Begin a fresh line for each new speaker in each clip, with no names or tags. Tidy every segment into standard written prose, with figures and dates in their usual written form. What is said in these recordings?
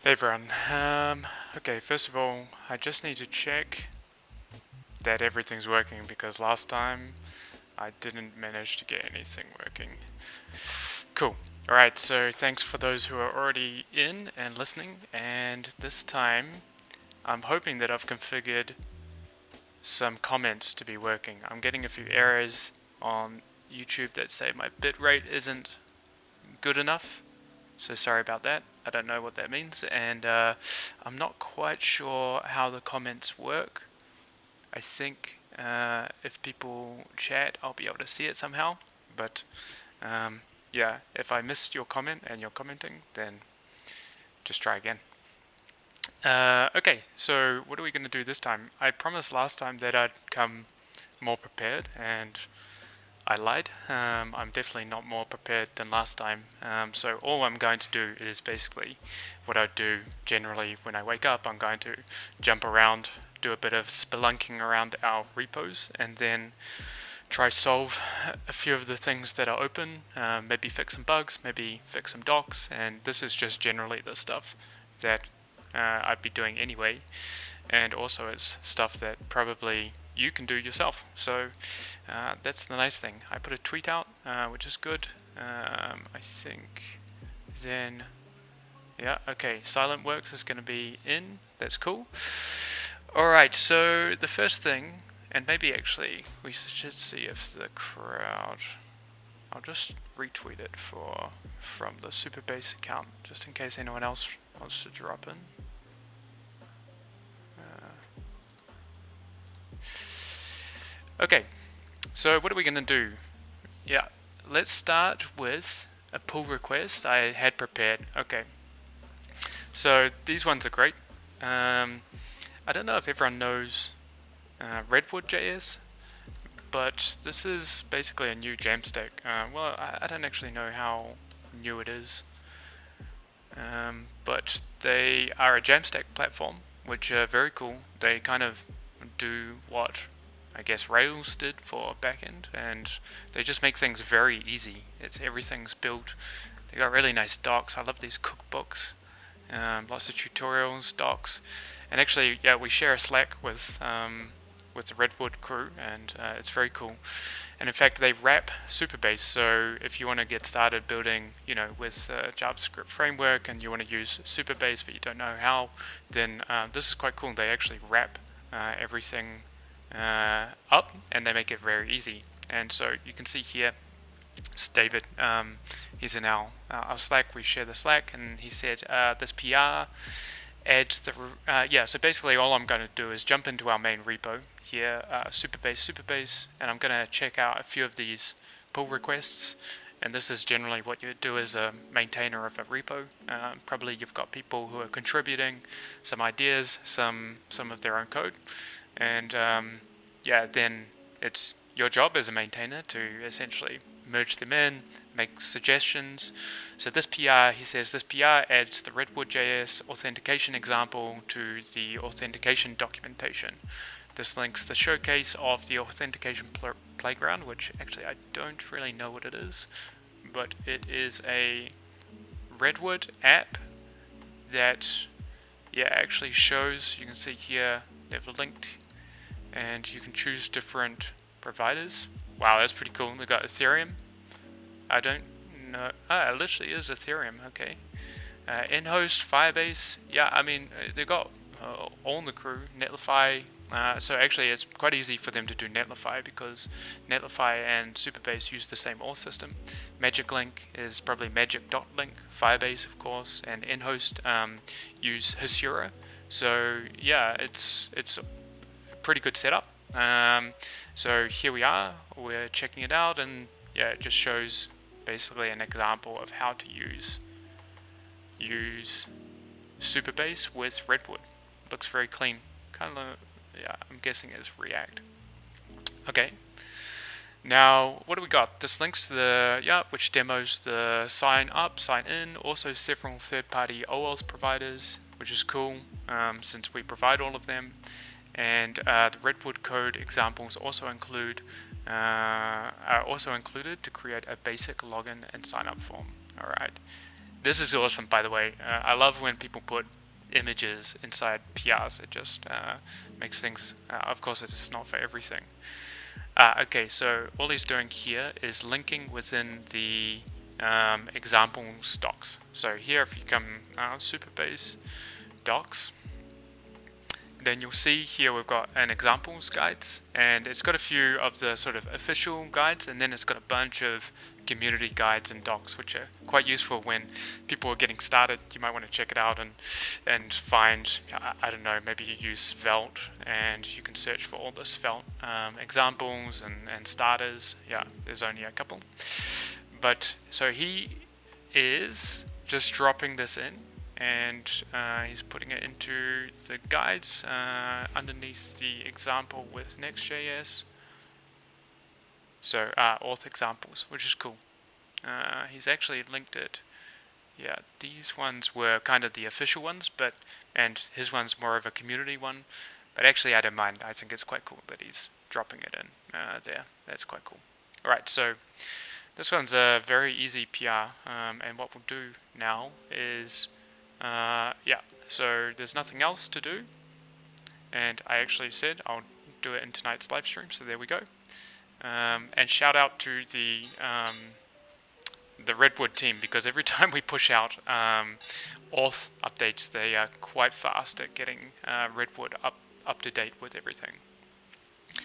Hey everyone, okay, first of all, I just need to check that everything's working because last time I didn't manage to get anything working. Cool. Alright, so thanks for those who are already in and listening, and this time I'm hoping that I've configured some comments to be working. I'm getting a few errors on YouTube that say my bitrate isn't good enough. So sorry about that. I don't know what that means, and I'm not quite sure how the comments work. I think if people chat, I'll be able to see it somehow. But yeah, if I missed your comment and you're commenting, then just try again. Okay, so what are we going to do this time? I promised last time that I'd come more prepared, and I lied. I'm definitely not more prepared than last time. So all I'm going to do is basically what I do generally when I wake up. I'm going to jump around, do a bit of spelunking around our repos, and then try solve a few of the things that are open, maybe fix some bugs, maybe fix some docs, and this is just generally the stuff that I'd be doing anyway, and also it's stuff that probably you can do yourself. So that's the nice thing. I put a tweet out, which is good. I think then, yeah, okay, Silent Works is going to be in. That's cool. Alright, so the first thing, and maybe actually we should see if the crowd, I'll just retweet it from the Supabase account, just in case anyone else wants to drop in. Okay, so what are we going to do? Yeah, let's start with a pull request I had prepared. Okay, so these ones are great. I don't know if everyone knows Redwood.js, but this is basically a new Jamstack. Well, I don't actually know how new it is, but they are a Jamstack platform, which are very cool. They kind of do what I guess Rails did for backend, and they just make things very easy. Everything's built. They got really nice docs. I love these cookbooks. Lots of tutorials, docs, and actually, yeah, we share a Slack with the Redwood crew, and it's very cool. And in fact, they wrap Supabase. So if you want to get started building, with a JavaScript framework, and you want to use Supabase but you don't know how, then this is quite cool. They actually wrap everything up, and they make it very easy. And so you can see here, it's David. He's in our Slack. We share the Slack, and he said this PR adds the so basically all I'm going to do is jump into our main repo here, Supabase, and I'm going to check out a few of these pull requests. And this is generally what you do as a maintainer of a repo. Probably you've got people who are contributing some ideas, some of their own code, and then it's your job as a maintainer to essentially merge them in, make suggestions. So this PR, he says, this PR adds the Redwood.js authentication example to the authentication documentation. This links the showcase of the authentication playground, which actually I don't really know what it is, but it is a Redwood app that actually shows. You can see here they've linked, and you can choose different providers. Wow, that's pretty cool. They've got Ethereum. I don't know. It literally is Ethereum. Okay. In-host, Firebase. Yeah, I mean, they've got all in the crew. Netlify. So actually, it's quite easy for them to do Netlify, because Netlify and Supabase use the same auth system. Magic Link is probably magic.link. Firebase, of course, and in-host use Hasura. So yeah, it's a pretty good setup. So here we are. We're checking it out, and yeah, it just shows basically an example of how to use Supabase with Redwood. Looks very clean. Kind of, I'm guessing it's React. Okay. Now, what do we got? This links to the, which demos the sign up, sign in, also several third-party OAuth providers, which is cool, since we provide all of them. And the Redwood code examples also are also included to create a basic login and sign up form. All right, this is awesome, by the way. I love when people put images inside PRs. It just makes things. Of course, it's not for everything. Okay, so all he's doing here is linking within the examples docs. So here, if you come Supabase docs, then you'll see here we've got an examples guides, and it's got a few of the sort of official guides, and then it's got a bunch of community guides and docs, which are quite useful when people are getting started. You might want to check it out and find, I don't know, maybe you use Svelte, and you can search for all the Svelte examples and starters. Yeah, there's only a couple. But so he is just dropping this in, and he's putting it into the guides underneath the example with Next.js. So auth examples, which is cool. He's actually linked it. Yeah, these ones were kind of the official ones, and his one's more of a community one. But actually, I don't mind. I think it's quite cool that he's dropping it in there. That's quite cool. All right, so this one's a very easy PR, and what we'll do now is so there's nothing else to do, and I actually said I'll do it in tonight's live stream, so there we go. And shout out to the Redwood team, because every time we push out auth updates, they are quite fast at getting Redwood up to date with everything.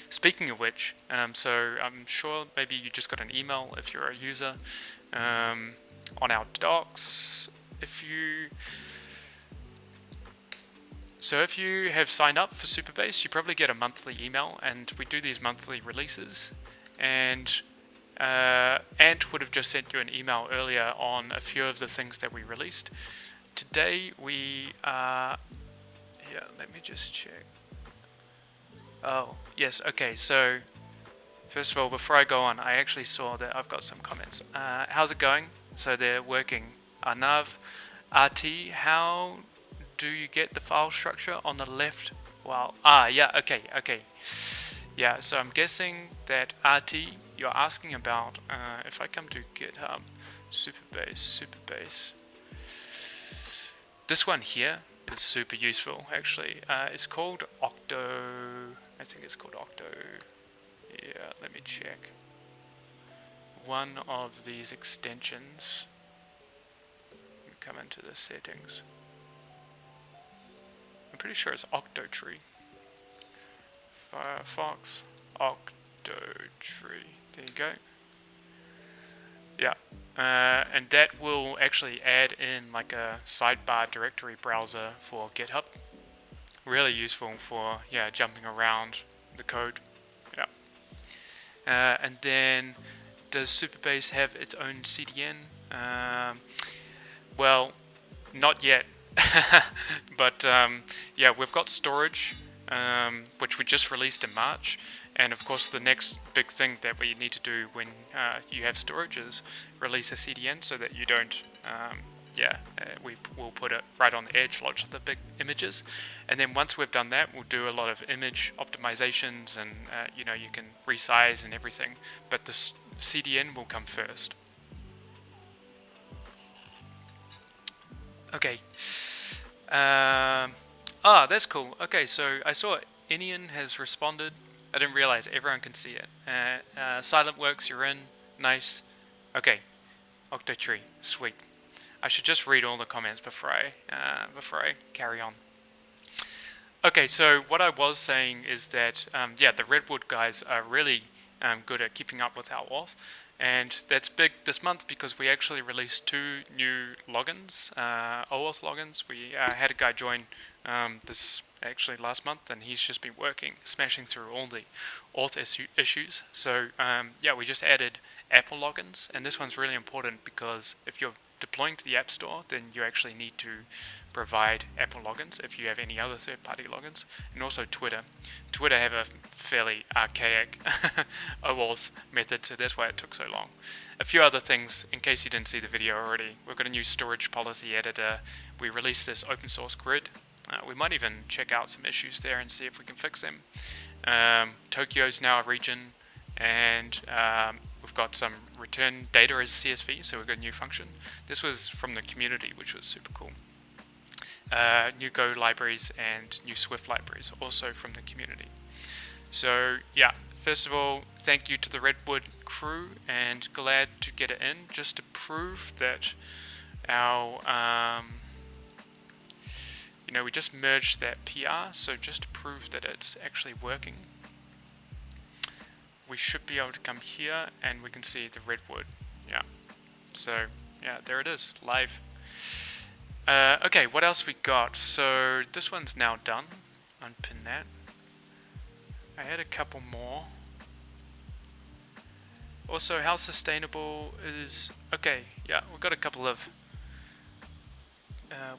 Speaking of which, so I'm sure maybe you just got an email if you're a user on our docs. If you have signed up for Supabase, you probably get a monthly email, and we do these monthly releases. And Ant would have just sent you an email earlier on a few of the things that we released. Today we let me just check. Oh, yes, okay, so First of all, before I go on, I actually saw that I've got some comments. How's it going? So they're working. Arnav, RT, how do you get the file structure on the left? Wow. Yeah, okay. Yeah, so I'm guessing that RT, you're asking about, if I come to GitHub, Supabase. This one here is super useful, actually. It's called Octo, I think it's called Octo. Yeah, let me check. One of these extensions, come into the settings. I'm pretty sure it's Octotree. Firefox Octotree. There you go. Yeah, and that will actually add in like a sidebar directory browser for GitHub. Really useful for jumping around the code. Yeah, and then does Supabase have its own CDN? Well, not yet. But yeah, we've got storage, which we just released in March. And of course, the next big thing that we need to do when you have storage is release a CDN so that you don't, we will put it right on the edge, lots of the big images. And then once we've done that, we'll do a lot of image optimizations and, you can resize and everything. But the CDN will come first. Okay. That's cool. Okay, so I saw Inian has responded. I didn't realize everyone can see it. Silent Works, you're in. Nice. Okay. Octotree, sweet. I should just read all the comments before I carry on. Okay, so what I was saying is that the Redwood guys are really good at keeping up with our auth. And that's big this month because we actually released 2 new logins, OAuth logins. We had a guy join this actually last month, and he's just been smashing through all the auth issues. So we just added Apple logins, and this one's really important because if you're deploying to the App Store, then you actually need to provide Apple logins if you have any other third-party logins, and also Twitter. Twitter have a fairly archaic OAuth method, so that's why it took so long. A few other things, in case you didn't see the video already, we've got a new storage policy editor. We released this open source grid. We might even check out some issues there and see if we can fix them. Tokyo's now a region, and we've got some return data as CSV, so we've got a new function. This was from the community, which was super cool. New Go libraries and new Swift libraries, also from the community. So yeah, first of all, thank you to the Redwood crew, and glad to get it in, just to prove that our, we just merged that PR, so just to prove that it's actually working. We should be able to come here and we can see the Redwood. Yeah. So yeah, there it is, live. Okay, what else we got? So this one's now done. Unpin that. I had a couple more. Also, how sustainable is... Okay, yeah, we've got a couple of...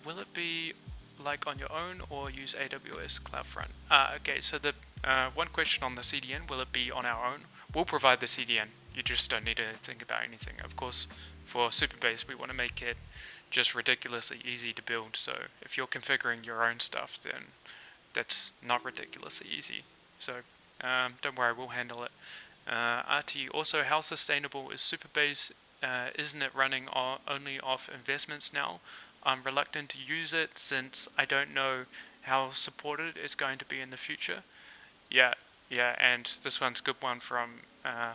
will it be like on your own or use AWS CloudFront? Okay, so the one question on the CDN, will it be on our own? We'll provide the CDN. You just don't need to think about anything. Of course, for Supabase, we want to make it just ridiculously easy to build. So if you're configuring your own stuff, then that's not ridiculously easy. So don't worry, we'll handle it. RT, also, how sustainable is Supabase? Isn't it running only off investments now? I'm reluctant to use it since I don't know how supported it's going to be in the future. Yeah, and this one's a good one from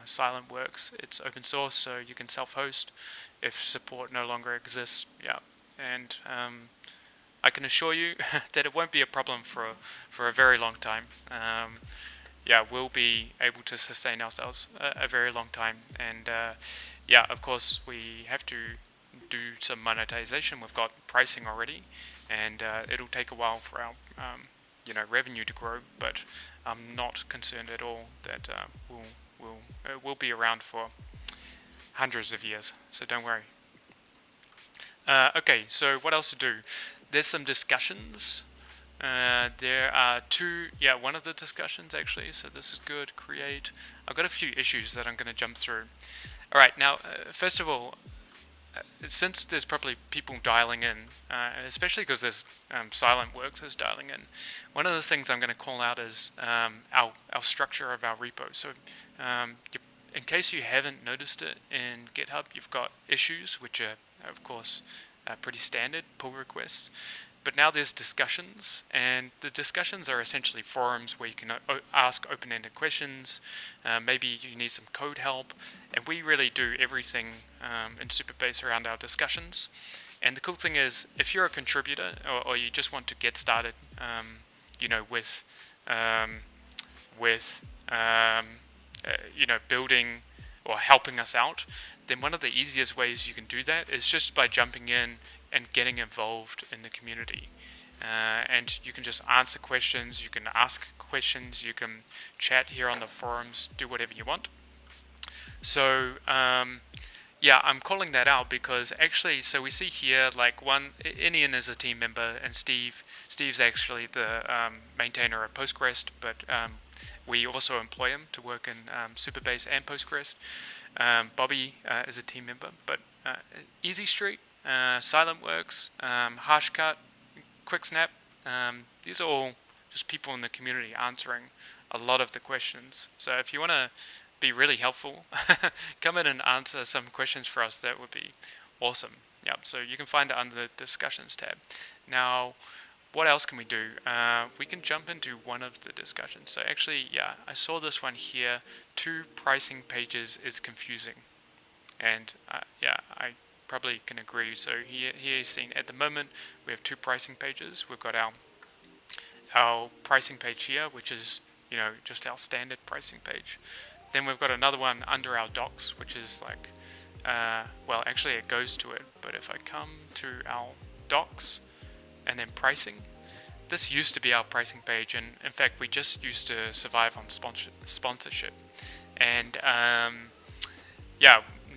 Silent Works. It's open source, so you can self-host if support no longer exists. Yeah, and I can assure you that it won't be a problem for a very long time. We'll be able to sustain ourselves a very long time, and of course we have to do some monetization. We've got pricing already, and it'll take a while for our revenue to grow, but I'm not concerned at all that we'll be around for hundreds of years, so don't worry. Okay, so what else to do? There's some discussions There are two, one of the discussions actually, so this is good, create. I've got a few issues that I'm going to jump through. Alright, now, first of all, since there's probably people dialing in, especially because there's silent works is dialing in, one of the things I'm going to call out is our structure of our repo. So in case you haven't noticed it in GitHub, you've got issues, which are, of course, pretty standard pull requests. But now there's discussions, and the discussions are essentially forums where you can ask open-ended questions. Maybe you need some code help, and we really do everything in Supabase around our discussions. And the cool thing is, if you're a contributor or you just want to get started, building or helping us out, then one of the easiest ways you can do that is just by jumping in and getting involved in the community. And you can just answer questions, you can ask questions, you can chat here on the forums, do whatever you want. So I'm calling that out because actually, so we see here like Inian is a team member, and Steve's actually the maintainer of Postgres, but we also employ him to work in Supabase and Postgres. Bobby is a team member, but Easy Street, SilentWorks, Hashcut, QuickSnap, these are all just people in the community answering a lot of the questions. So if you want to be really helpful, come in and answer some questions for us. That would be awesome. Yep. So you can find it under the discussions tab. Now, what else can we do? We can jump into one of the discussions. So actually, I saw this one here. 2 pricing pages is confusing, and I probably can agree. So here is seen at the moment we have 2 pricing pages. We've got our pricing page here, which is just our standard pricing page. Then we've got another one under our docs, which is like actually it goes to it, but if I come to our docs and then pricing, this used to be our pricing page, and in fact we just used to survive on sponsorship. And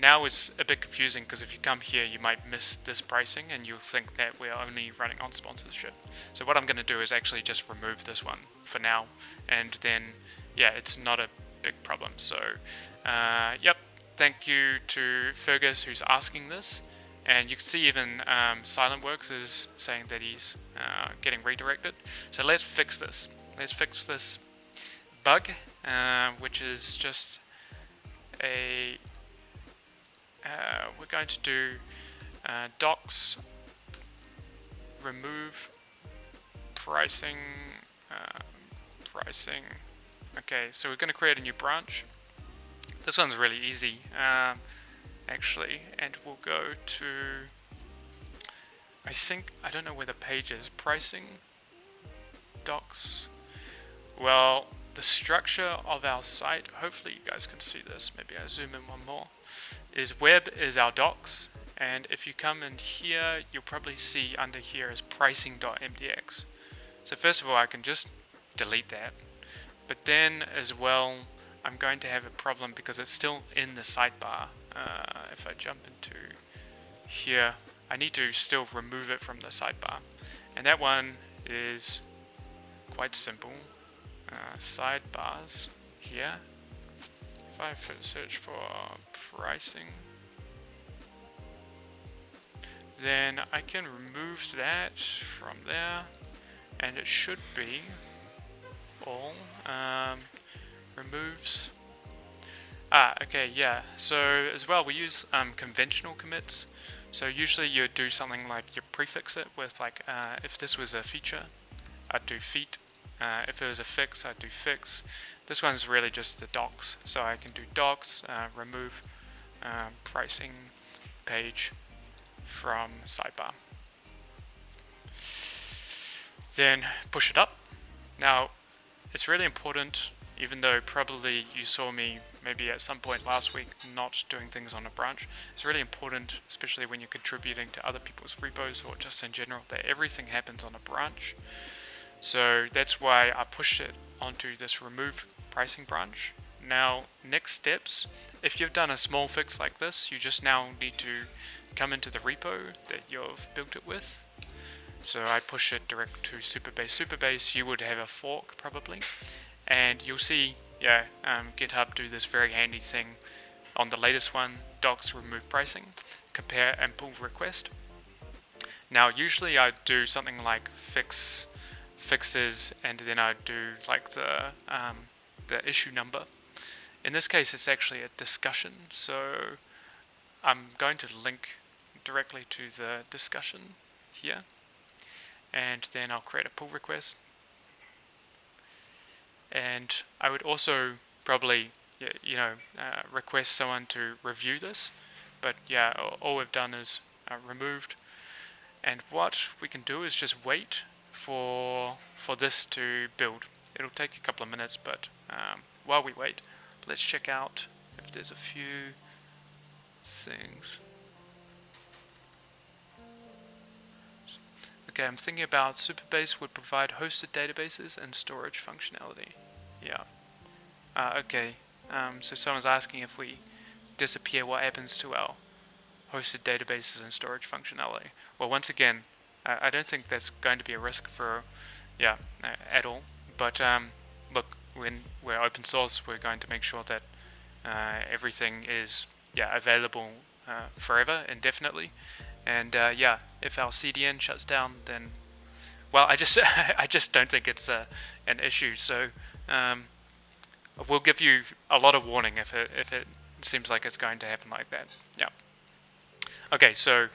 now it's a bit confusing because if you come here you might miss this pricing and you'll think that we're only running on sponsorship. So what I'm going to do is actually just remove this one for now, and then it's not a big problem. So thank you to Fergus who's asking this, and you can see even SilentWorks is saying that he's getting redirected. So let's fix this. Let's fix this bug, which is just we're going to do docs remove pricing. Okay, so we're going to create a new branch. This one's really easy, actually, and we'll go to, I don't know where the page is, pricing, docs. Well, the structure of our site, hopefully you guys can see this, maybe I zoom in one more, is web is our docs, and if you come in here, you'll probably see under here is pricing.mdx. So first of all, I can just delete that, but then as well, I'm going to have a problem because it's still in the sidebar. If I jump into here, I need to still remove it from the sidebar, and that one is quite simple. Sidebars here. If I search for pricing, then I can remove that from there, and it should be all removes. Okay, so as well we use conventional commits. So usually you do something like you prefix it with like if this was a feature, I'd do feat. If it was a fix, I'd do fix. This one's really just the docs, so I can do docs, remove pricing page from sidebar. Then push it up. Now, it's really important, even though probably you saw me maybe at some point last week not doing things on a branch, it's really important, especially when you're contributing to other people's repos or just in general, that everything happens on a branch. So that's why I pushed it onto this remove pricing branch. Now, next steps, if you've done a small fix like this, you just now need to come into the repo that you've built it with. So I push it direct to Supabase. Supabase, you would have a fork probably, and you'll see, yeah, GitHub do this very handy thing on the latest one, docs remove pricing, compare and pull request. Now usually I do something like fixes, and then I do like the issue number. In this case it's actually a discussion, so I'm going to link directly to the discussion here, and then I'll create a pull request. And I would also probably request someone to review this, but yeah, all we've done is removed. And what we can do is just wait for this to build. It'll take a couple of minutes, but while we wait, let's check out if there's a few things. Okay, I'm thinking about Supabase would provide hosted databases and storage functionality. Yeah. Okay. So someone's asking if we disappear, what happens to our hosted databases and storage functionality. Well, once again, I don't think that's going to be a risk for, at all. But look, when we're open source, we're going to make sure that everything is available forever, indefinitely. And if our CDN shuts down, then well, I just don't think it's an issue. So we'll give you a lot of warning if it seems like it's going to happen like that. Yeah. Okay, so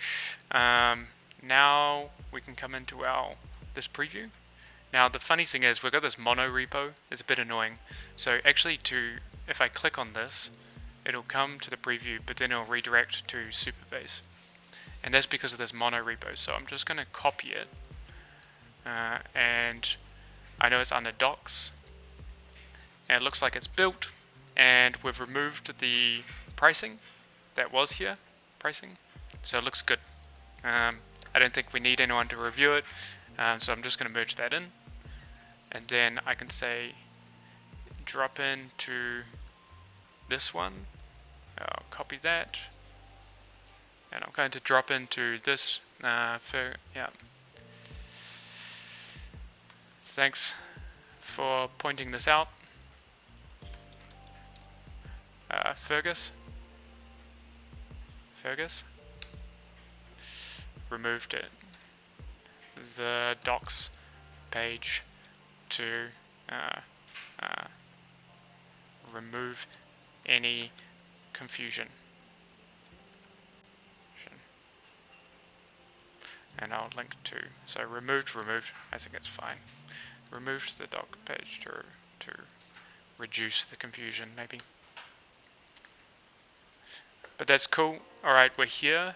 now we can come into this preview. Now the funny thing is we've got this mono repo. It's a bit annoying. So actually, if I click on this, it'll come to the preview, but then it'll redirect to Supabase. And that's because of this mono repo. So I'm just going to copy it. And I know it's under docs. And it looks like it's built. And we've removed the pricing that was here. So it looks good. I don't think we need anyone to review it. So I'm just going to merge that in. And then I can say drop into this one. I'll copy that. And I'm going to drop into this Thanks for pointing this out, Fergus. Removed it. The docs page to remove any confusion. And I'll link to, so removed, I think it's fine. Removed the doc page to reduce the confusion, maybe. But that's cool. Alright, we're here.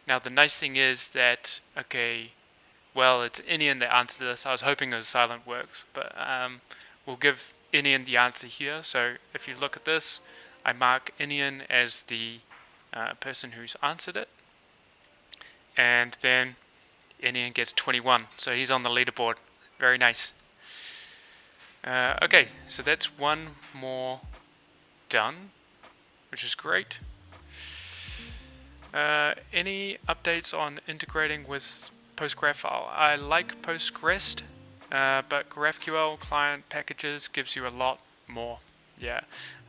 Now the nice thing is that, okay, well, it's Inian that answered this. I was hoping it was Silent Works, but we'll give Inian the answer here. So if you look at this, I mark Inian as the person who's answered it. And then Inian gets 21, so he's on the leaderboard. Very nice. Okay, so that's one more done, which is great. Any updates on integrating with PostgreSQL? I like Postgres, but GraphQL client packages gives you a lot more. Yeah.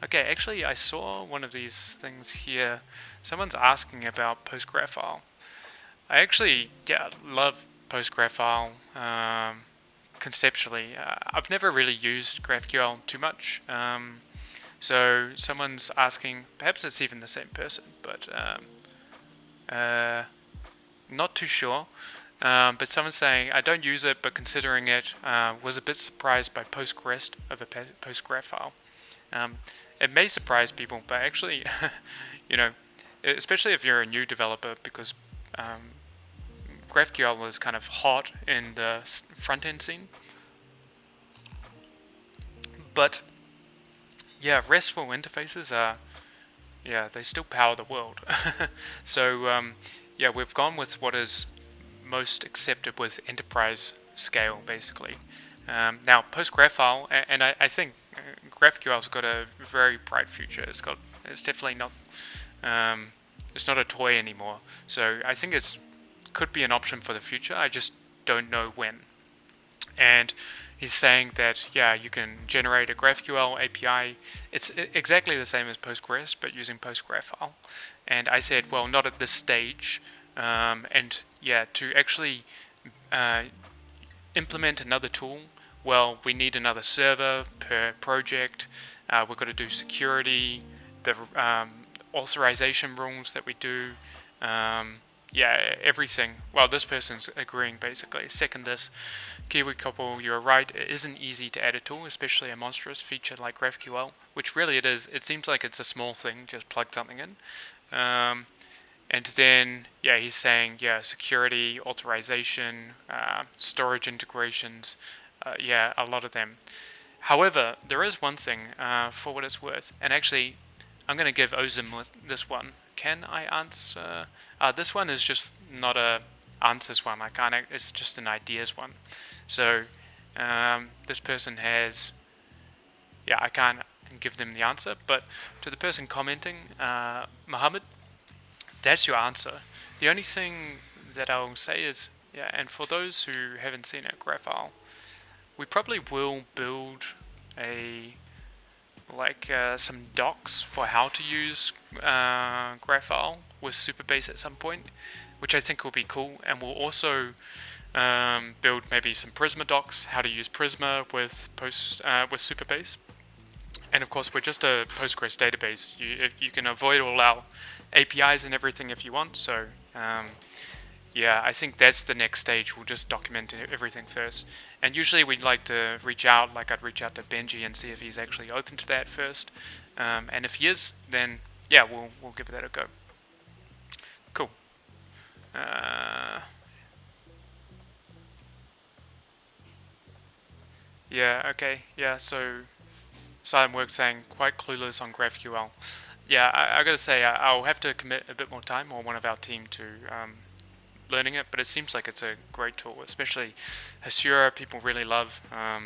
Okay, actually I saw one of these things here. Someone's asking about PostgreSQL. I actually love PostgreSQL conceptually. I've never really used GraphQL too much. So someone's asking, perhaps it's even the same person, but not too sure. But someone's saying, I don't use it, but considering it, was a bit surprised by Postgres over PostgreSQL. It may surprise people, but actually, especially if you're a new developer, because GraphQL was kind of hot in the front-end scene. But yeah, RESTful interfaces are, they still power the world. So we've gone with what is most accepted with enterprise scale, basically. Now PostgreSQL, and I think GraphQL's got a very bright future. It's definitely not, it's not a toy anymore. So I think could be an option for the future. I just don't know when. And he's saying that, yeah, you can generate a GraphQL API. It's exactly the same as Postgres, but using PostgreSQL. And I said, well, not at this stage. And yeah, to actually implement another tool, well, we need another server per project. We've got to do security, the authorization rules that we do. Yeah, everything. Well, this person's agreeing basically. Second this. Kiwi couple, you're right, it isn't easy to add a tool, especially a monstrous feature like GraphQL, which really it is. It seems like it's a small thing, just plug something in. And then, yeah, he's saying, yeah, security, authorization, storage integrations, yeah, a lot of them. However, there is one thing, for what it's worth, and actually, I'm going to give Ozim with this one. Can I answer? This one is just not a answers one. I can't. It's just an ideas one. So this person has. Yeah, I can't give them the answer. But to the person commenting, Mohammed, that's your answer. The only thing that I'll say is, yeah, and for those who haven't seen it, GraphQL, we probably will build a some docs for how to use GraphQL with Supabase at some point, which I think will be cool. And we'll also build maybe some Prisma docs, how to use Prisma with Supabase. And of course, we're just a Postgres database. You can avoid all our APIs and everything if you want. So yeah, I think that's the next stage. We'll just document everything first. And usually we'd like to reach out, like I'd reach out to Benji and see if he's actually open to that first. And if he is, then yeah, we'll give that a go. Cool. Yeah, okay. Yeah, so Silent Work saying quite clueless on GraphQL. Yeah, I gotta say, I'll have to commit a bit more time or one of our team to learning it, but it seems like it's a great tool, especially Hasura, people really love,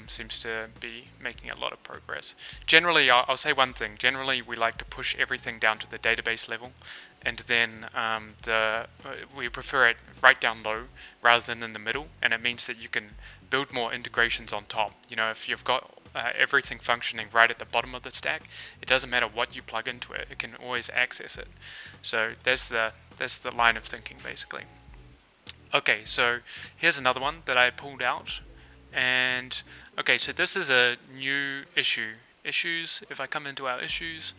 seems to be making a lot of progress. Generally, I'll say one thing, generally we like to push everything down to the database level, and then we prefer it right down low rather than in the middle, and it means that you can build more integrations on top. You know, if you've got everything functioning right at the bottom of the stack, it doesn't matter what you plug into it, it can always access it. So that's the line of thinking basically. Okay, so here's another one that I pulled out, and okay, so this is a new issue. Issues, if I come into our issues,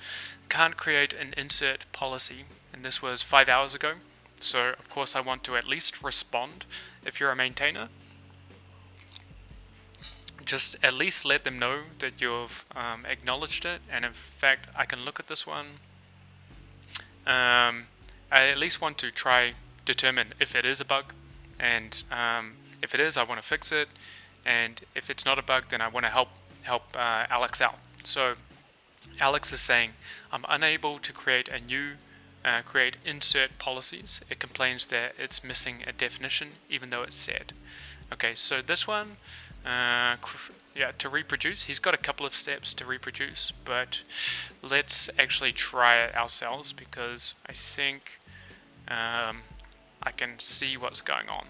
can't create an insert policy, and this was 5 hours ago, so of course I want to at least respond. If you're a maintainer, just at least let them know that you've acknowledged it, and in fact I can look at this one. I at least want to try determine if it is a bug, and if it is, I want to fix it, and if it's not a bug, then I want to help Alex out. So Alex is saying, I'm unable to create a new create insert policies. It complains that it's missing a definition even though it's said. Okay, so this one, yeah, to reproduce, he's got a couple of steps to reproduce, but let's actually try it ourselves because I think I can see what's going on.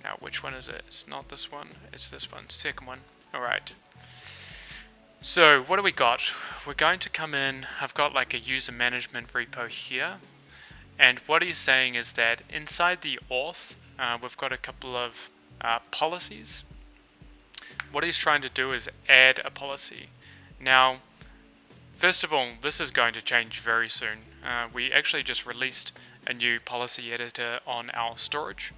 Now, which one is it? It's not this one, it's this one, second one. Alright. So, what do we got? We're going to come in, I've got like a user management repo here, and what he's saying is that inside the auth, we've got a couple of policies. What he's trying to do is add a policy. Now, first of all, this is going to change very soon. We actually just released a new policy editor on our storage.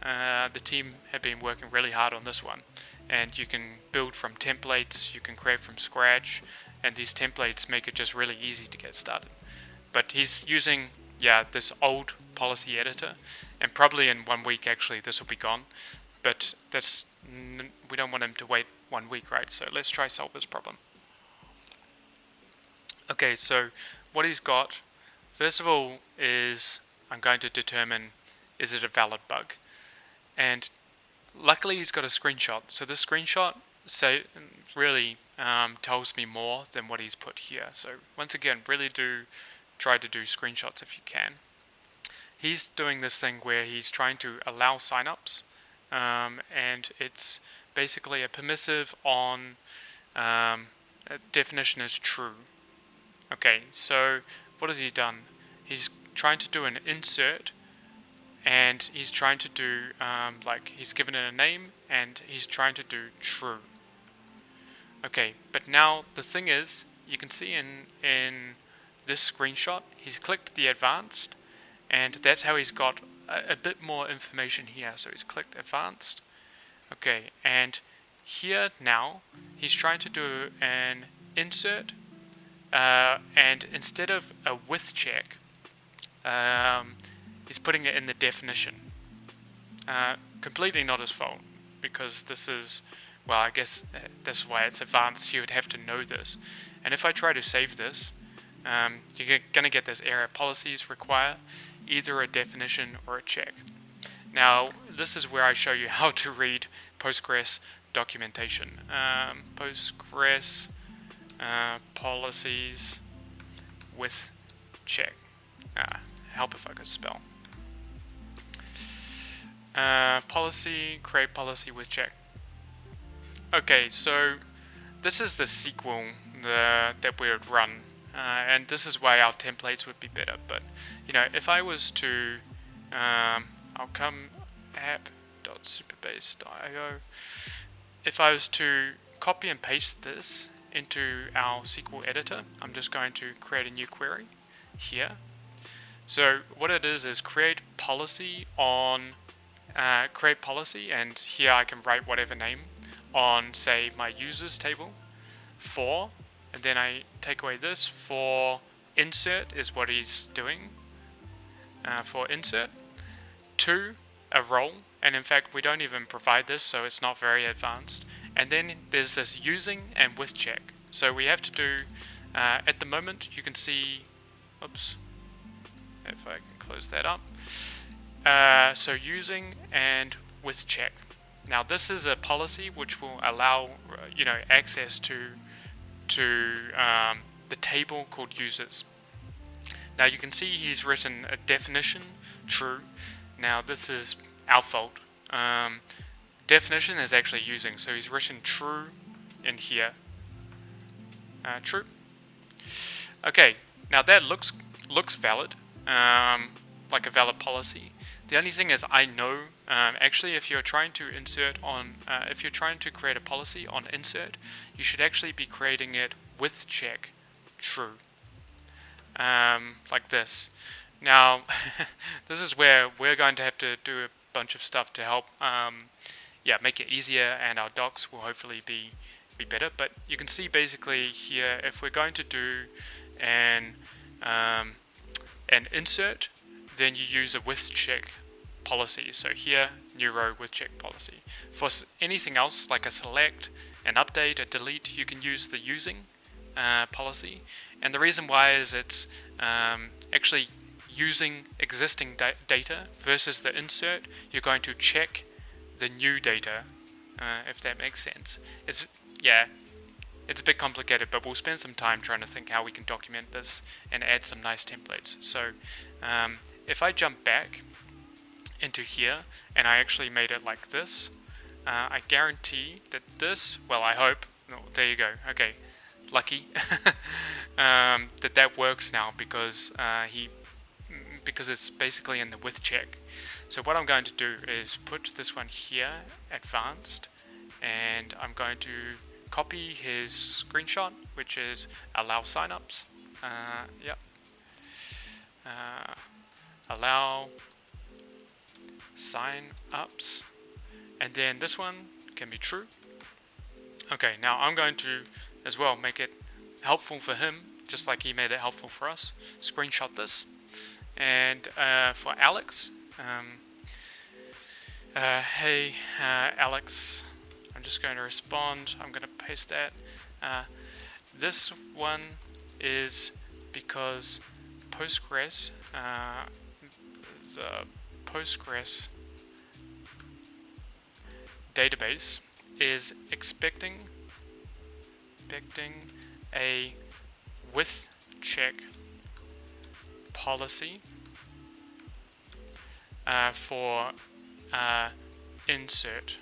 The team have been working really hard on this one, and you can build from templates, you can create from scratch, and these templates make it just really easy to get started. But he's using, yeah, this old policy editor, and probably in 1 week actually this will be gone, but we don't want him to wait 1 week, right? So let's try solve this problem. Okay, so what he's got, first of all, is I'm going to determine, is it a valid bug? And luckily he's got a screenshot. So this screenshot really tells me more than what he's put here. So once again, really do try to do screenshots if you can. He's doing this thing where he's trying to allow signups, and it's basically a permissive on definition is true. Okay, so what has he done? He's trying to do an insert, and he's trying to do like he's given it a name, and he's trying to do true. Okay, but now the thing is, you can see in this screenshot, he's clicked the advanced, and that's how he's got a bit more information here. So he's clicked advanced. Okay, and here now he's trying to do an insert, and instead of a with check, he's putting it in the definition. Completely not his fault, because this is, well, I guess that's why it's advanced. You would have to know this. And if I try to save this, you're going to get this error. Policies require either a definition or a check. Now, this is where I show you how to read Postgres documentation. Postgres policies with check. Help if I could spell. Policy, create policy with check. Okay, so this is the SQL that we would run, and this is why our templates would be better. But you know, if I was to, I'll come app.supabase.io. If I was to copy and paste this into our SQL editor, I'm just going to create a new query here. So what it is create policy on create policy, and here I can write whatever name on, say, my users table for, and then I take away this for insert is what he's doing for insert to a role, and in fact we don't even provide this, so it's not very advanced. And then there's this using and with check. So we have to do at the moment, you can see, oops, if I can close that up. So using and with check. Now this is a policy which will allow access to the table called users. Now you can see he's written a definition true. Now this is our fault. Definition is actually using, so he's written true in here. True. Okay, now that looks valid, like a valid policy. The only thing is, I know actually if you're trying to insert on, if you're trying to create a policy on insert, you should actually be creating it with check true, like this. Now, this is where we're going to have to do a bunch of stuff to help, make it easier, and our docs will hopefully be better. But you can see basically here, if we're going to do an insert, then you use a with check policy. So here, new row with check policy. For anything else, like a select, an update, a delete, you can use the using policy. And the reason why is it's actually using existing data versus the insert. You're going to check the new data, if that makes sense. It's a bit complicated, but we'll spend some time trying to think how we can document this and add some nice templates. So if I jump back into here and I actually made it like this, I guarantee that this, well, I hope, there you go, okay, lucky, that works now, because it's basically in the with check. So what I'm going to do is put this one here, advanced, and I'm going to copy his screenshot, which is allow signups. Allow signups, and then this one can be true. Okay, now I'm going to as well make it helpful for him, just like he made it helpful for us. Screenshot this, and for Alex, hey Alex, I'm just going to respond. I'm going to paste that. This one is because Postgres, the Postgres database is expecting a with check policy for inserts.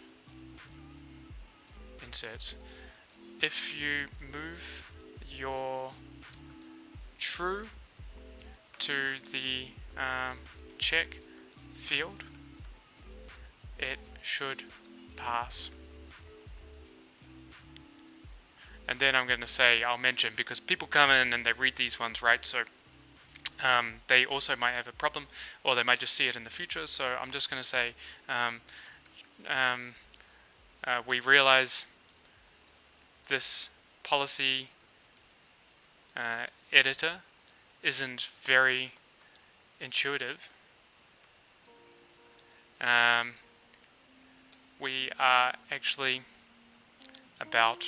If you move your true to the check field, it should pass. And then I'm going to say, I'll mention, because people come in and they read these ones, right? So they also might have a problem, or they might just see it in the future. So I'm just going to say, we realize this policy editor isn't very intuitive. We are actually about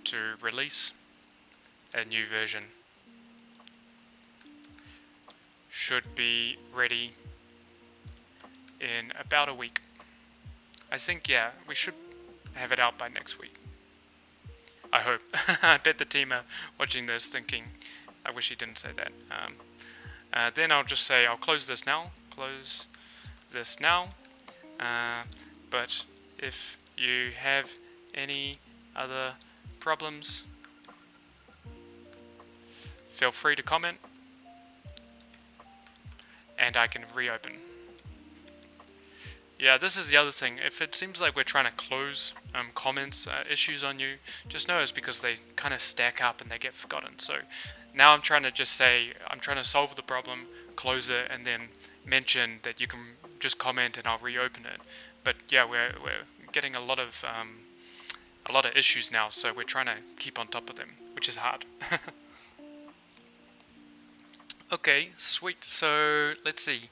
to release a new version. Should be ready in about a week. I think, yeah, we should have it out by next week. I hope. I bet the team are watching this thinking, I wish he didn't say that. Then I'll just say, I'll close this now. Close this now. But if you have any other problems, feel free to comment and I can reopen. Yeah, this is the other thing. If it seems like we're trying to close comments, issues on you, just know it's because they kind of stack up and they get forgotten. So now I'm trying to just say, I'm trying to solve the problem, close it, and then mention that you can just comment and I'll reopen it. But yeah, we're getting a lot of issues now, so we're trying to keep on top of them, which is hard. Okay, sweet. So let's see.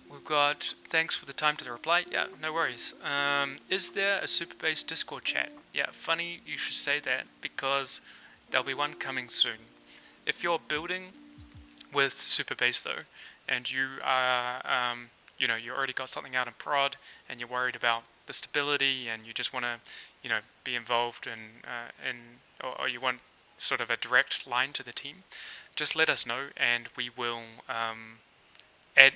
We've got thanks for the time to the reply. Yeah, no worries. Is there a Supabase Discord chat? Yeah, funny you should say that, because there'll be one coming soon. If you're building with Supabase though, and you are, you already got something out in prod, and you're worried about the stability, and you just want to, be involved or you want sort of a direct line to the team, just let us know, and we will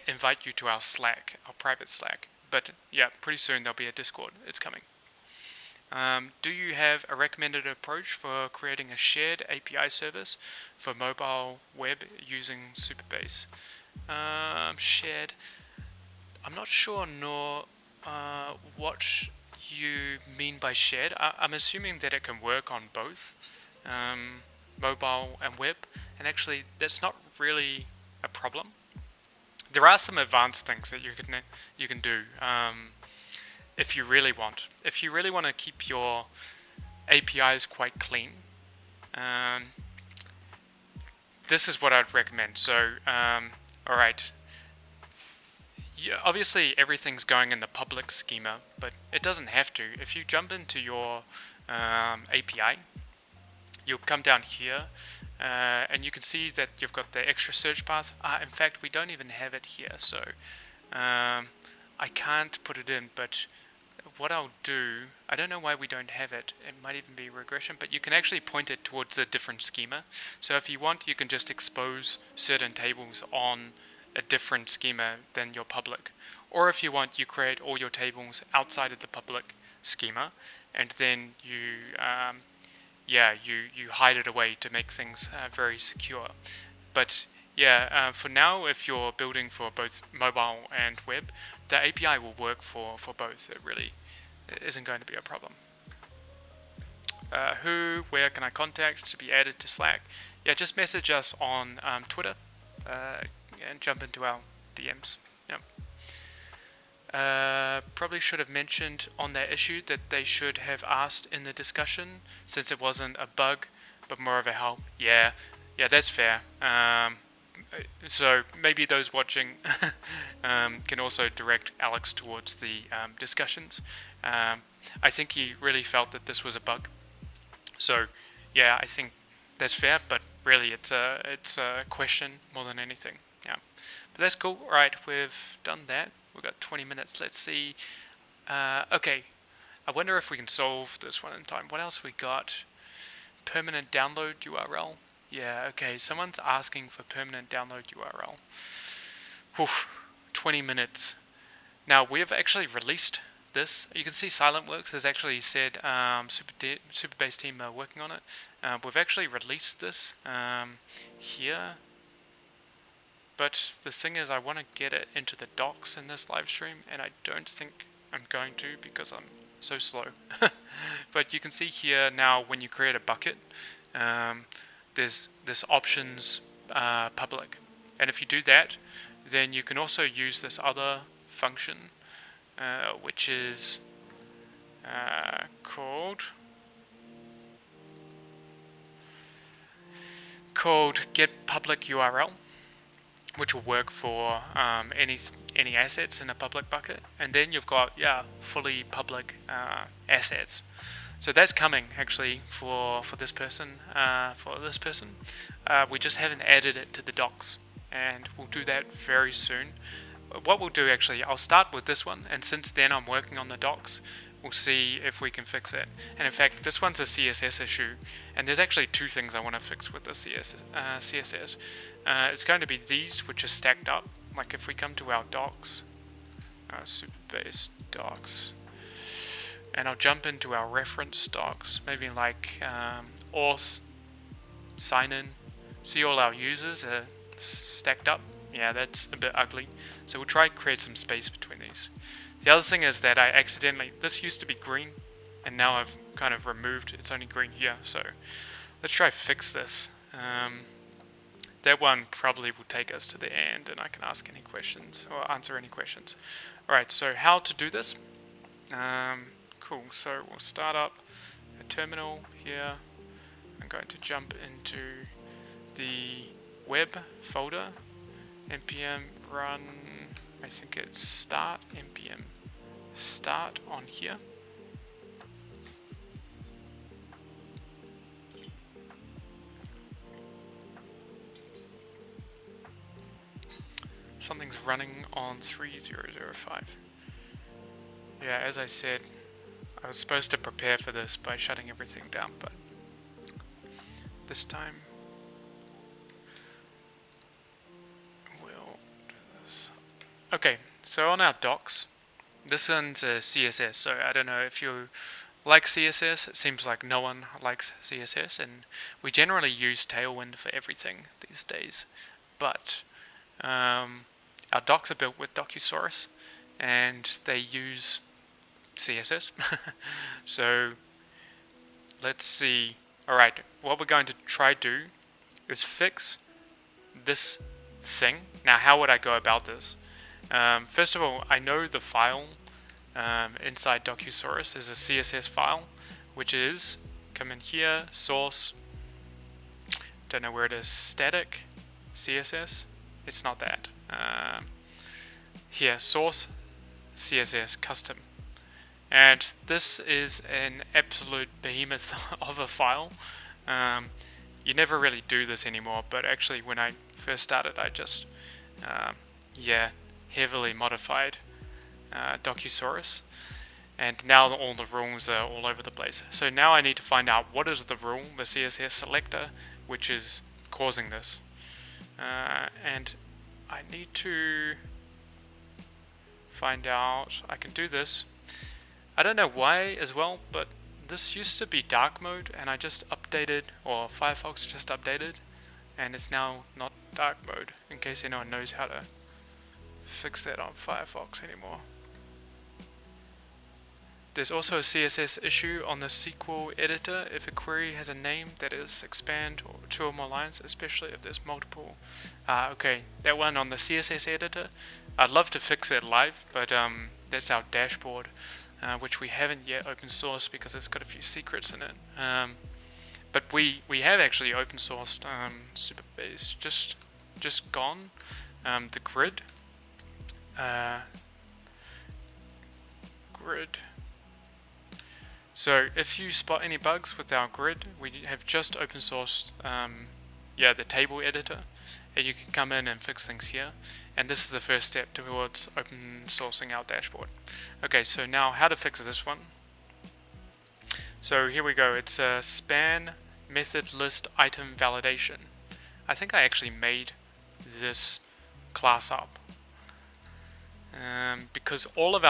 invite you to our Slack, our private Slack. But yeah, pretty soon there'll be a Discord. It's coming. Do you have a recommended approach for creating a shared API service for mobile web using Supabase? Shared. I'm not sure nor what you mean by shared. I'm assuming that it can work on both mobile and web, and actually that's not really a problem. There are some advanced things that you can do if you really want. If you really want to keep your APIs quite clean, this is what I'd recommend. So, all right. Yeah, obviously everything's going in the public schema, but it doesn't have to. If you jump into your API, you'll come down here, and you can see that you've got the extra search path. In fact, we don't even have it here, so I can't put it in, but what I'll do, I don't know why we don't have it. It might even be regression, but you can actually point it towards a different schema. So if you want, you can just expose certain tables on a different schema than your public. Or if you want, you create all your tables outside of the public schema, and then you hide it away to make things very secure. But yeah, for now, if you're building for both mobile and web, the API will work for both. It really isn't going to be a problem. Where can I contact to be added to Slack? Yeah, just message us on Twitter and jump into our DMs. Yeah. Probably should have mentioned on that issue that they should have asked in the discussion, since it wasn't a bug, but more of a help. Yeah, that's fair. So maybe those watching can also direct Alex towards the discussions. I think he really felt that this was a bug. So yeah, I think that's fair, but really it's a question more than anything. Yeah, but that's cool. All right, we've done that. We've got 20 minutes. Let's see. Okay, I wonder if we can solve this one in time. What else we got? Permanent download URL. Yeah, okay, someone's asking for permanent download URL. 20 minutes. Now we have actually released this. You can see SilentWorks has actually said Supabase team are working on it. We've actually released this here. But the thing is, I want to get it into the docs in this live stream, and I don't think I'm going to because I'm so slow. But you can see here now when you create a bucket, there's this options public. And if you do that, then you can also use this other function, which is called get public URL, which will work for any assets in a public bucket. And then you've got fully public assets. So that's coming actually for this person. We just haven't added it to the docs, and we'll do that very soon. What we'll do actually, I'll start with this one, and since then I'm working on the docs, we'll see if we can fix it. And in fact, this one's a CSS issue, and there's actually two things I want to fix with the CSS. It's going to be these, which are stacked up. Like if we come to our docs, Supabase docs, and I'll jump into our reference docs, maybe like auth, sign in, see all our users are stacked up. Yeah, that's a bit ugly. So we'll try and create some space between these. The other thing is that I accidentally, this used to be green, and now I've kind of removed, it's only green here. So let's try fix this. That one probably will take us to the end, and I can ask any questions or answer any questions. Alright, so how to do this? Cool, so we'll start up a terminal here. I'm going to jump into the web folder, npm run, I think it's start, npm start on here. Something's running on 3005. Yeah, as I said, I was supposed to prepare for this by shutting everything down, but this time we'll do this. Okay, so on our docs, this one's a CSS, so I don't know if you like CSS. It seems like no one likes CSS, and we generally use Tailwind for everything these days, but our docs are built with Docusaurus, and they use CSS. So let's see. Alright, what we're going to try do is fix this thing. Now, how would I go about this? First of all, I know the file inside Docusaurus is a CSS file, which is, come in here, source, don't know where it is, static CSS. It's not that. Here, source CSS custom. And this is an absolute behemoth of a file. You never really do this anymore, but actually when I first started, I just heavily modified Docusaurus, and now all the rules are all over the place. So now I need to find out what is the rule, the CSS selector, which is causing this. And I need to find out, I can do this. I don't know why as well, but this used to be dark mode, and I just updated, or Firefox just updated, and it's now not dark mode, in case anyone knows how to fix that on Firefox anymore. There's also a CSS issue on the SQL editor if a query has a name that is expand or 2 or more lines, especially if there's multiple. Okay, that one on the CSS editor, I'd love to fix it live, but that's our dashboard, which we haven't yet open sourced because it's got a few secrets in it. But we have actually open sourced Supabase, just gone, the grid. So if you spot any bugs with our grid, we have just open sourced the table editor, and you can come in and fix things here. And this is the first step towards open sourcing our dashboard. Okay, so now how to fix this one. So here we go. It's a span method list item validation. I think I actually made this class up. because all of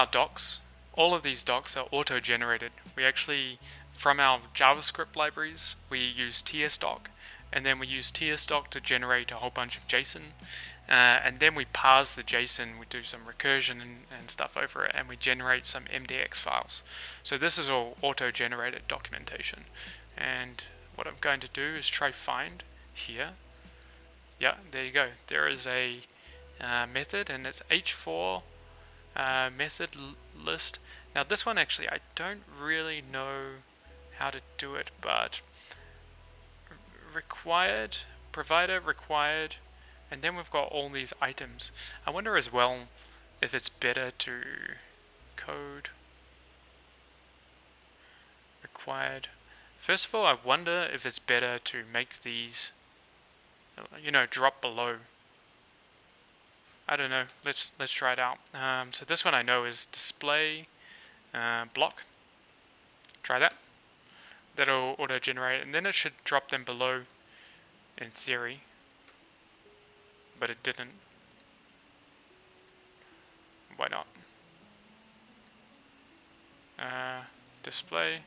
these docs are auto-generated. We actually, from our JavaScript libraries, we use tsdoc, and then we use tsdoc to generate a whole bunch of JSON, and then we parse the JSON, we do some recursion and stuff over it, and we generate some MDX files. So this is all auto-generated documentation. And what I'm going to do is try find here. Yeah, there you go. There is a method, and it's h4 method list. Now this one actually I don't really know how to do it, but required, provider required, and then we've got all these items. I wonder as well if it's better to code required. First of all, I wonder if it's better to make these, you know, drop below. I don't know. Let's try it out. So this one I know is display block. Try that. That'll auto-generate, and then it should drop them below in theory, but it didn't. Why not? Display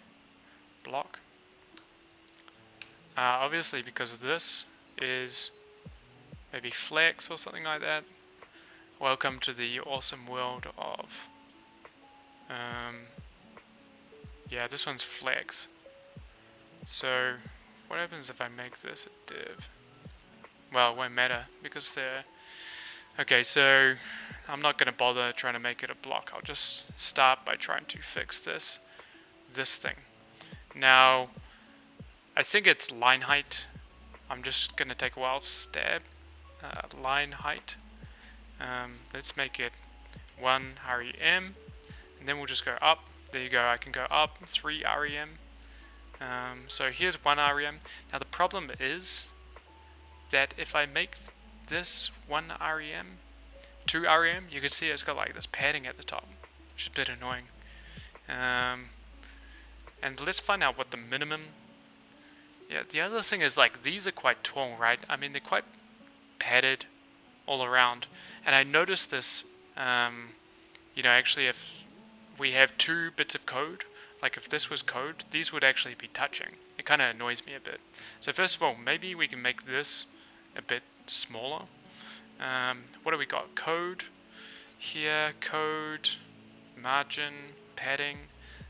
block. Obviously, because this is maybe flex or something like that. Welcome to the awesome world of yeah, this one's flex. So what happens if I make this a div? Well, it won't matter because they're okay. So I'm not going to bother trying to make it a block. I'll just start by trying to fix this thing. Now I think it's line height. I'm just going to take a wild stab. Line height. Let's make it 1 rem, and then we'll just go up. There you go. I can go up 3 rem. So here's 1 rem. Now the problem is that if I make this 1 rem, 2 rem, you can see it's got like this padding at the top, which is a bit annoying. And let's find out what the minimum. Yeah, the other thing is like these are quite tall, right? I mean, they're quite padded all around. And I noticed this, you know, actually if we have 2 bits of code, like if this was code, these would actually be touching. It kind of annoys me a bit. So first of all, maybe we can make this a bit smaller. What do we got? Code here, code, margin, padding,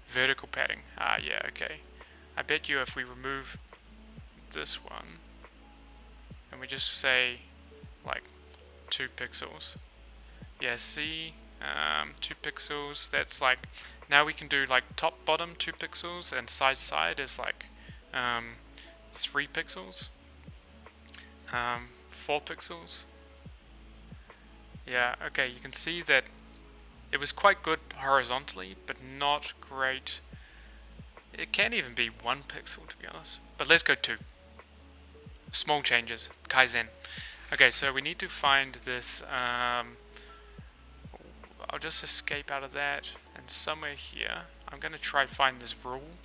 vertical padding. Ah, yeah, okay. I bet you if we remove this one, and we just say like 2 pixels. Yeah, see, 2 pixels, that's like, now we can do like top bottom 2 pixels, and side is like 3 pixels, 4 pixels. Yeah, okay, you can see that it was quite good horizontally, but not great. It can't even be 1 pixel to be honest, but let's go 2. Small changes, Kaizen. Okay, so we need to find this, I'll just escape out of that, and somewhere here, I'm going to try find this rule,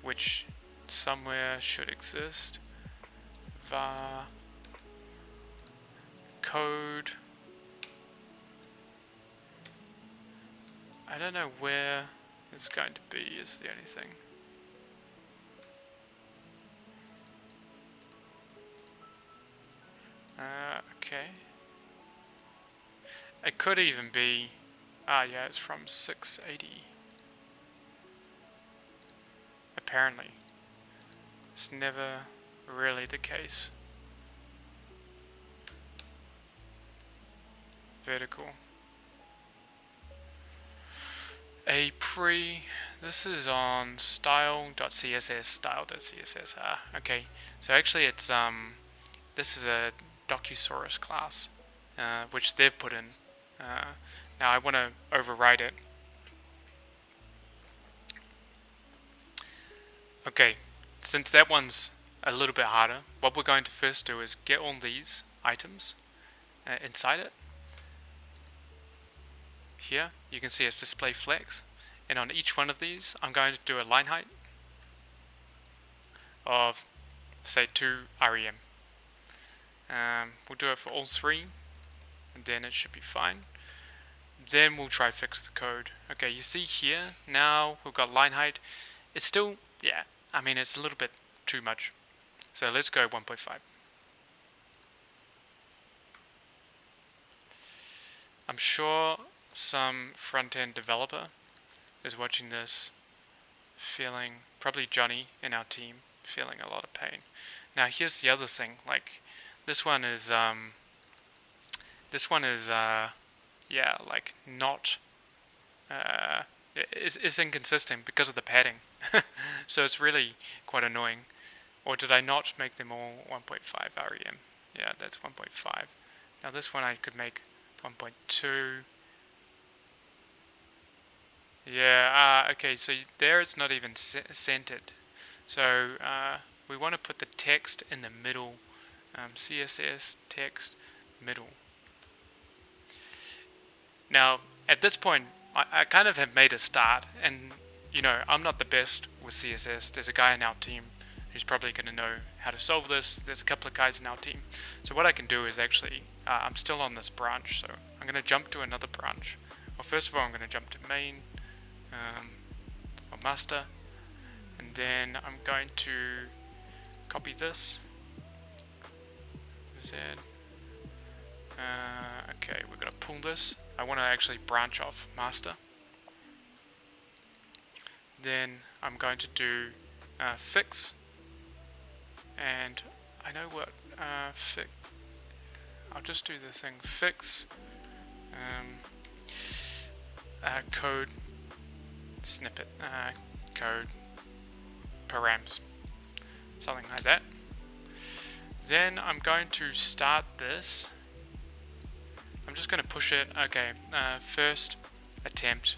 which somewhere should exist. var code. I don't know where it's going to be, is the only thing. Okay. It could even be, yeah, it's from 680. Apparently. It's never really the case. Vertical. This is on style.css, style.css. Okay. So actually it's, this is a Docusaurus class, which they've put in. Now I want to override it. Okay, since that one's a little bit harder, what we're going to first do is get all these items inside it. Here, you can see it's display flex, and on each one of these, I'm going to do a line height of, say, 2 rem. We'll do it for all 3. and then it should be fine. Then we'll try fix the code. Okay, you see here, now we've got line height. It's still, yeah, I mean, it's a little bit too much. So let's go 1.5. I'm sure some front-end developer is watching this, feeling, probably Johnny in our team, feeling a lot of pain. Now here's the other thing, like this one is yeah, like not is inconsistent because of the padding. So it's really quite annoying. Or did I not make them all 1.5 REM? Yeah, that's 1.5. Now this one I could make 1.2. Yeah, okay, so there it's not even centered. So we want to put the text in the middle. CSS text middle. Now, at this point, I kind of have made a start, and you know, I'm not the best with CSS. There's a guy in our team who's probably going to know how to solve this. There's a couple of guys in our team. So what I can do is actually, I'm still on this branch, so I'm going to jump to another branch. Well, first of all, I'm going to jump to main, or master, and then I'm going to copy this, Z. Okay, we're going to pull this. I want to actually branch off master. Then I'm going to do fix, and I know what fix. I'll just do the thing fix code snippet code params, something like that. Then I'm going to start this. I'm just going to push it. Okay, first attempt.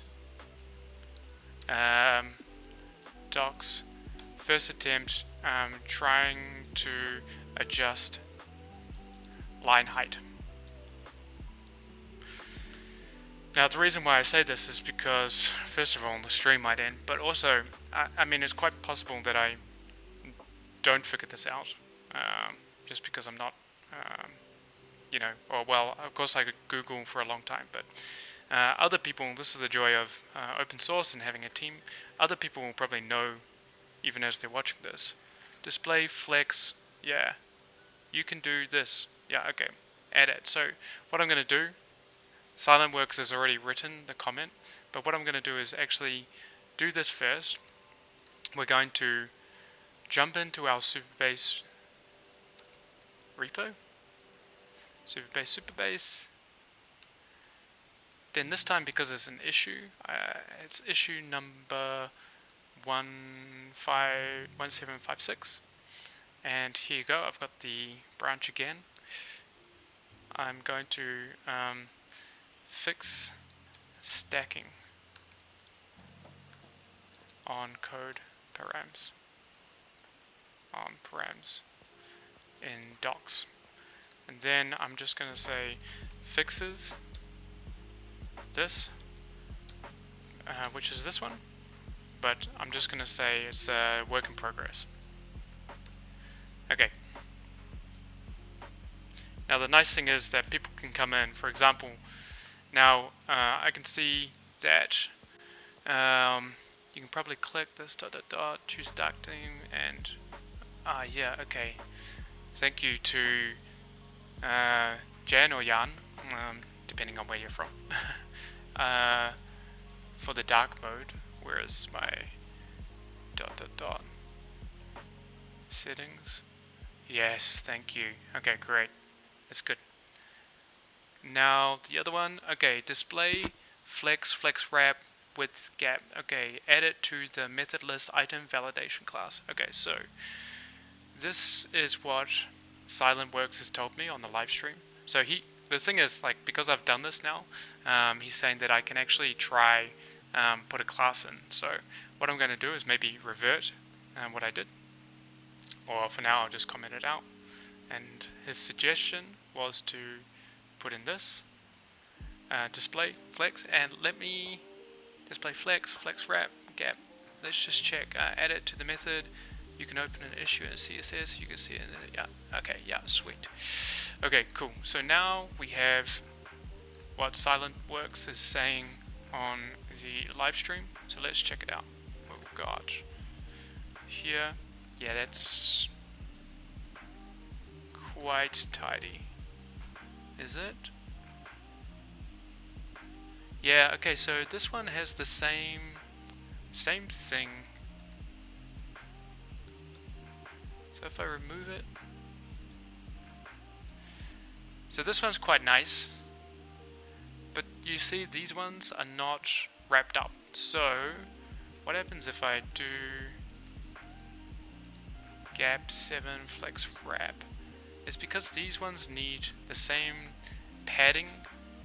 Docs. First attempt. Trying to adjust line height. Now the reason why I say this is because, first of all, the stream might end, but also, I mean, it's quite possible that I don't figure this out, just because I'm not, you know, or well, of course I could Google for a long time, but other people, this is the joy of open source and having a team, other people will probably know, even as they're watching this. Display, flex, yeah, you can do this, yeah, okay, add it. So what I'm going to do, SilentWorks has already written the comment, but what I'm going to do is actually do this first. We're going to jump into our Supabase repo, Supabase. Then this time, because it's an issue, it's issue number 1756, and here you go. I've got the branch again. I'm going to fix stacking on code params in docs, and then I'm just going to say fixes this, which is this one, but I'm just going to say it's a work in progress. Okay. Now the nice thing is that people can come in. For example, now I can see that you can probably click this ... choose dark theme, and yeah, okay. Thank you to Jan or Jan, depending on where you're from, for the dark mode. Whereas my ... settings. Yes, thank you. Okay, great. That's good. Now the other one, okay, display, flex wrap, width gap. Okay, add it to the method list item validation class. Okay, so this is what SilentWorks has told me on the live stream. So the thing is, like, because I've done this now, he's saying that I can actually try put a class in. So what I'm going to do is maybe revert what I did, or for now I'll just comment it out. And his suggestion was to put in this display flex, and let me display flex wrap gap. Let's just check. Add it to the method. You can open an issue in CSS. You can see it. Yeah. Okay. Yeah. Sweet. Okay. Cool. So now we have what Silentworks is saying on the live stream. So let's check it out. Oh god. Here, yeah, that's quite tidy. Is it? Yeah, okay, so this one has the same thing. So if I remove it, so this one's quite nice, but you see these ones are not wrapped up. So what happens if I do gap 7 flex wrap is because these ones need the same padding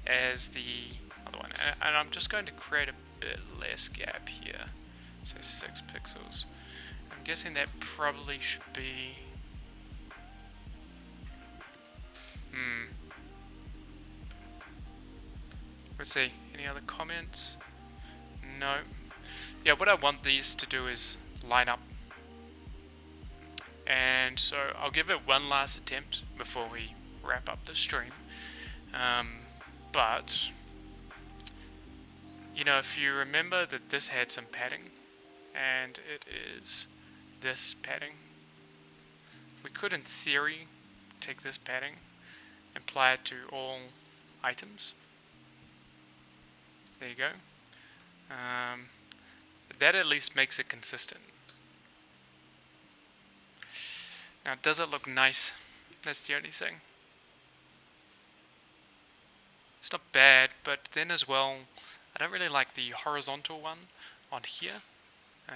as the other one, and I'm just going to create a bit less gap here, so 6 pixels. I'm guessing that probably should be let's see, any other comments? No. Yeah, what I want these to do is line up. And so I'll give it one last attempt before we wrap up the stream. But, you know, if you remember that this had some padding, and it is this padding, we could in theory take this padding and apply it to all items. There you go. That at least makes it consistent. Now, does it look nice? That's the only thing. It's not bad, but then as well, I don't really like the horizontal one on here.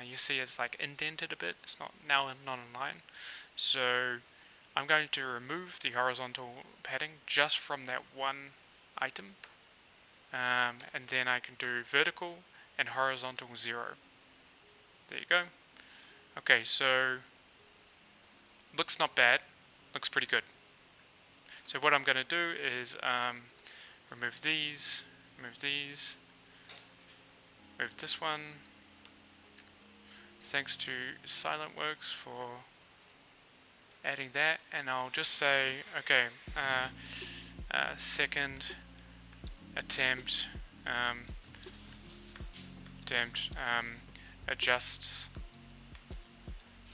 You see it's like indented a bit. It's not in line. So I'm going to remove the horizontal padding just from that one item. And then I can do vertical and horizontal 0. There you go. Okay, so looks not bad, looks pretty good. So what I'm going to do is remove these, move this one. Thanks to Silentworks for adding that, and I'll just say, okay, second attempt adjusts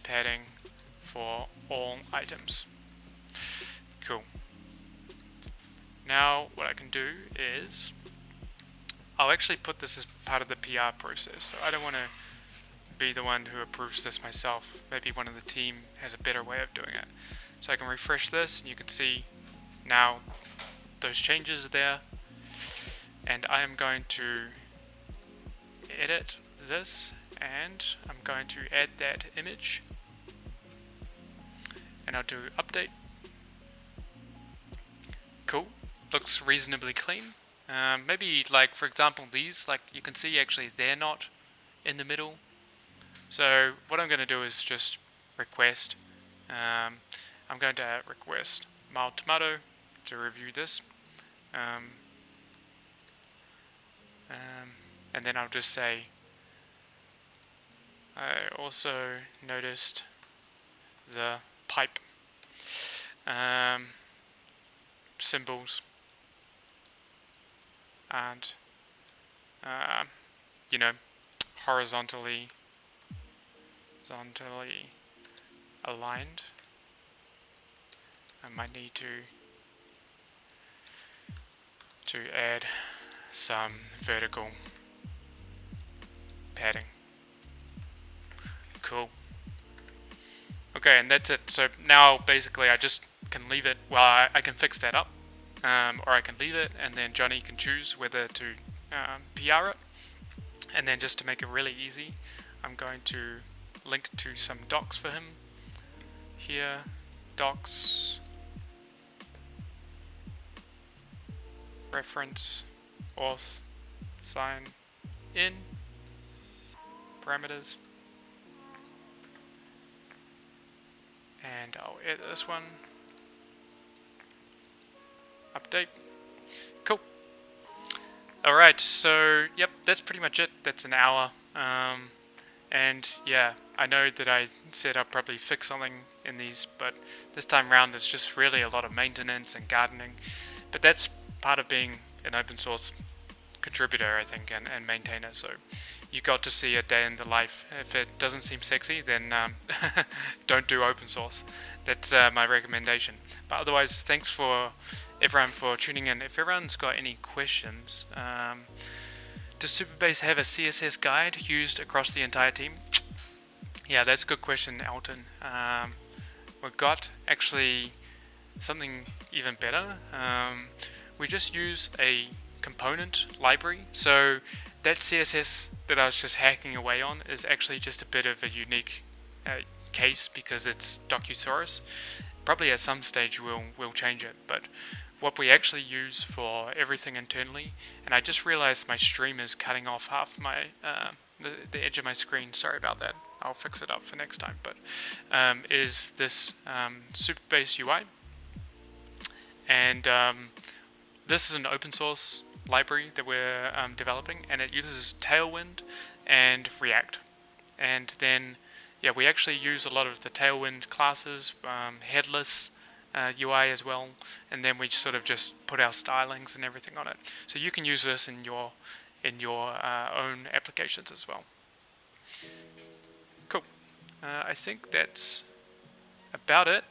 padding for all items. Cool. Now what I can do is I'll actually put this as part of the PR process, so I don't want to be the one who approves this myself. Maybe one of the team has a better way of doing it. So I can refresh this and you can see now those changes are there, and I am going to edit this and I'm going to add that image, and I'll do update. Cool, looks reasonably clean. Maybe like for example these, like you can see actually they're not in the middle. So what I'm going to do is just request, I'm going to request mild tomato to review this, and then I'll just say I also noticed the pipe symbols and you know, horizontally aligned. I might need to add some vertical padding. Cool. Okay, and that's it. So now basically I just can leave it, well I can fix that up, or I can leave it and then Johnny can choose whether to PR it. And then just to make it really easy, I'm going to link to some docs for him. Here, docs, reference, auth, sign in, parameters, and I'll edit this one, update. Cool. Alright, so yep, that's pretty much it. That's an hour. And yeah, I know that I said I'll probably fix something in these, but this time around it's just really a lot of maintenance and gardening. But that's part of being an open source contributor, I think, and maintainer. So you got to see a day in the life. If it doesn't seem sexy, then don't do open source. That's my recommendation. But otherwise, thanks for everyone for tuning in. If everyone's got any questions, does Supabase have a CSS guide used across the entire team? Yeah, that's a good question, Alton. We've got actually something even better. We just use a component library. So that CSS that I was just hacking away on is actually just a bit of a unique case because it's Docusaurus. Probably at some stage we'll change it, but what we actually use for everything internally, and I just realized my stream is cutting off half my the edge of my screen. Sorry about that. I'll fix it up for next time. But is this Supabase UI, and this is an open source library that we're developing, and it uses Tailwind and React. And then, yeah, we actually use a lot of the Tailwind classes, headless UI as well, and then we sort of just put our stylings and everything on it. So you can use this in your own applications as well. Cool. I think that's about it.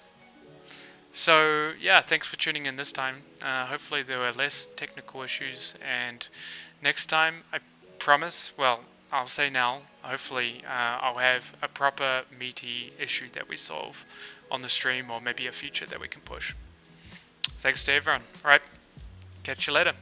So yeah, thanks for tuning in this time. Hopefully there were less technical issues, and next time I promise, well, I'll say now, hopefully I'll have a proper meaty issue that we solve on the stream, or maybe a feature that we can push. Thanks to everyone. Alright, catch you later.